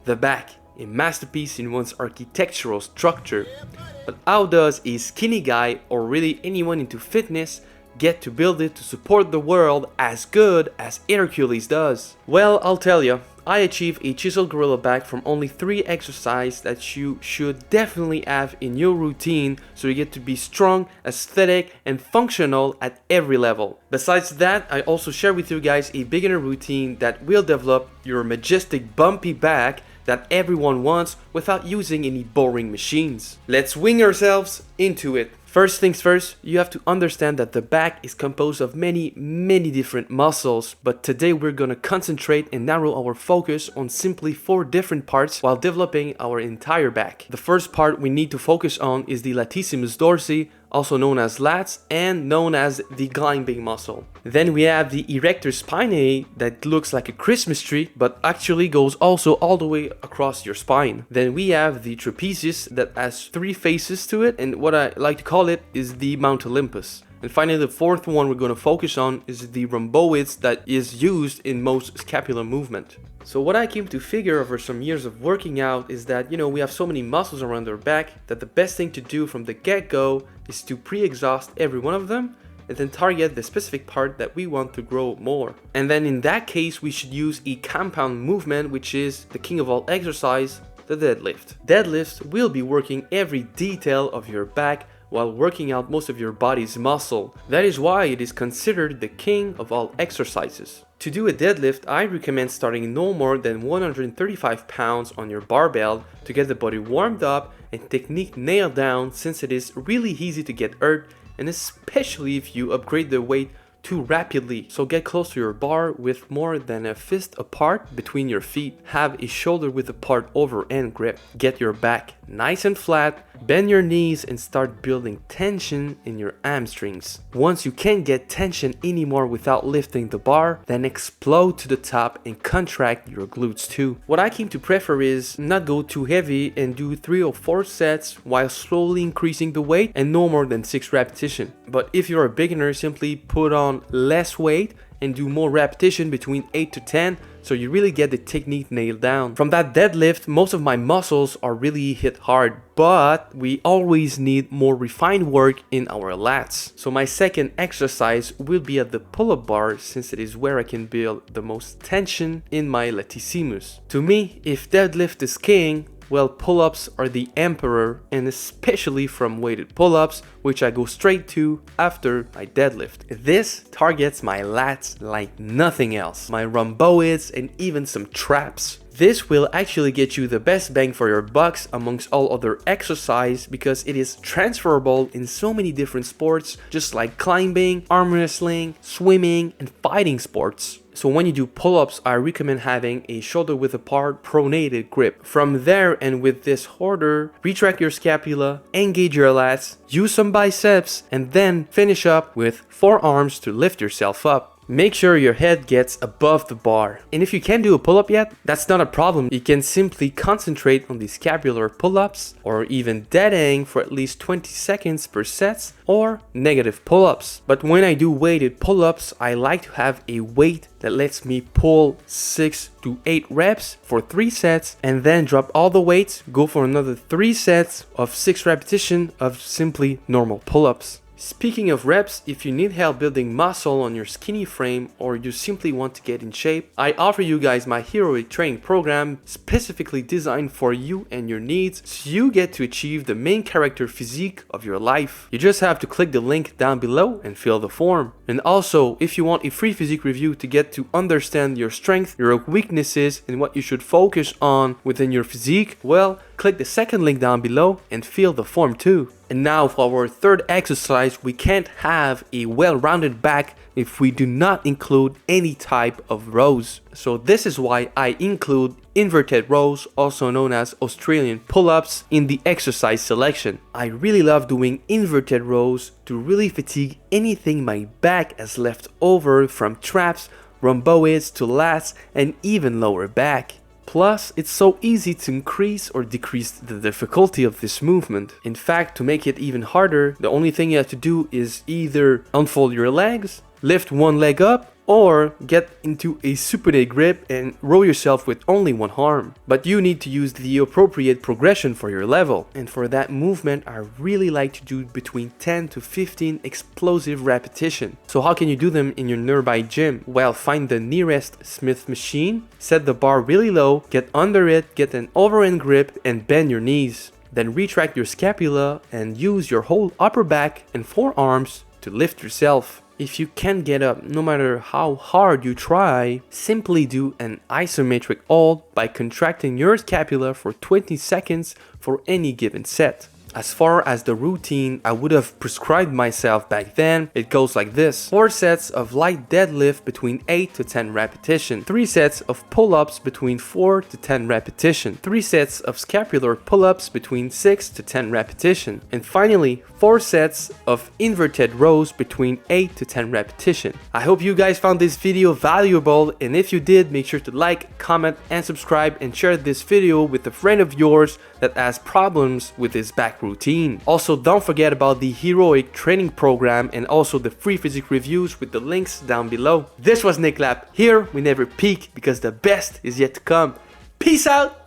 The back, a masterpiece in one's architectural structure. But how does a skinny guy, or really anyone into fitness, get to build it to support the world as good as Hercules does? Well, I'll tell you. I achieved a chiseled gorilla back from only 3 exercises that you should definitely have in your routine so you get to be strong, aesthetic, and functional at every level. Besides that, I also share with you guys a beginner routine that will develop your majestic bumpy back that everyone wants without using any boring machines. Let's wing ourselves into it. First things first, you have to understand that the back is composed of many different muscles, but today we're gonna concentrate and narrow our focus on simply 4 different parts while developing our entire back. The first part we need to focus on is the latissimus dorsi, also known as lats and known as the climbing muscle. Then we have the erector spinae that looks like a Christmas tree but actually goes also all the way across your spine. Then we have the trapezius that has 3 faces to it, and what I like to call it is the Mount Olympus. And finally, the fourth one we're going to focus on is the rhomboids that is used in most scapular movement. So what I came to figure over some years of working out is that, we have so many muscles around our back that the best thing to do from the get-go is to pre-exhaust every one of them and then target the specific part that we want to grow more. And then in that case, we should use a compound movement, which is the king of all exercise, the deadlift. Deadlifts will be working every detail of your back while working out most of your body's muscle. That is why it is considered the king of all exercises. To do a deadlift, I recommend starting no more than 135 pounds on your barbell to get the body warmed up and technique nailed down, since it is really easy to get hurt, and especially if you upgrade the weight too rapidly. So get close to your bar with more than a fist apart between your feet. Have a shoulder width apart overhand grip. Get your back nice and flat, bend your knees and start building tension in your hamstrings. Once you can't get tension anymore without lifting the bar, then explode to the top and contract your glutes too. What I came to prefer is not go too heavy and do 3 or 4 sets while slowly increasing the weight and no more than 6 repetitions. But if you're a beginner, simply put on less weight and do more repetition between 8 to 10 so you really get the technique nailed down. From that deadlift, most of my muscles are really hit hard, but we always need more refined work in our lats. So my second exercise will be at the pull-up bar, since it is where I can build the most tension in my latissimus. To me, if deadlift is king, well, pull-ups are the emperor, and especially from weighted pull-ups, which I go straight to after I deadlift. This targets my lats like nothing else, my rhomboids and even some traps. This will actually get you the best bang for your bucks amongst all other exercise, because it is transferable in so many different sports, just like climbing, arm wrestling, swimming, and fighting sports. So when you do pull-ups, I recommend having a shoulder width apart pronated grip. From there, and with this order, retract your scapula, engage your lats, use some biceps, and then finish up with forearms to lift yourself up. Make sure your head gets above the bar. And if you can't do a pull-up yet, that's not a problem. You can simply concentrate on the scapular pull-ups, or even dead hang for at least 20 seconds per set, or negative pull-ups. But when I do weighted pull-ups, I like to have a weight that lets me pull 6 to 8 reps for 3 sets and then drop all the weights, go for another 3 sets of 6 repetitions of simply normal pull-ups. Speaking of reps, if you need help building muscle on your skinny frame, or you simply want to get in shape, I offer you guys my heroic training program specifically designed for you and your needs, so you get to achieve the main character physique of your life. You just have to click the link down below and fill the form. And also, if you want a free physique review to get to understand your strength, your weaknesses, and what you should focus on within your physique, well, click the second link down below and fill the form too. And now for our third exercise, we can't have a well-rounded back if we do not include any type of rows. So this is why I include inverted rows, also known as Australian pull-ups, in the exercise selection. I really love doing inverted rows to really fatigue anything my back has left over from traps, rhomboids to lats, and even lower back. Plus, it's so easy to increase or decrease the difficulty of this movement. In fact, to make it even harder, the only thing you have to do is either unfold your legs, lift one leg up, or get into a supinate grip and row yourself with only one arm. But you need to use the appropriate progression for your level, and for that movement I really like to do between 10 to 15 explosive repetitions. So how can you do them in your nearby gym? Well, find the nearest Smith machine, set the bar really low, get under it, get an overhand grip and bend your knees. Then retract your scapula and use your whole upper back and forearms to lift yourself. If you can't get up, no matter how hard you try, simply do an isometric hold by contracting your scapula for 20 seconds for any given set. As far as the routine I would have prescribed myself back then, it goes like this: 4 sets of light deadlift between 8 to 10 repetitions, 3 sets of pull-ups between 4 to 10 repetitions, 3 sets of scapular pull-ups between 6 to 10 repetitions, and finally 4 sets of inverted rows between 8 to 10 repetitions. I hope you guys found this video valuable, and if you did, make sure to like, comment and subscribe, and share this video with a friend of yours that has problems with his back routine. Also, don't forget about the heroic training program and also the free physique reviews with the links down below. This was Nick Lap. Here we never peak because the best is yet to come. Peace out!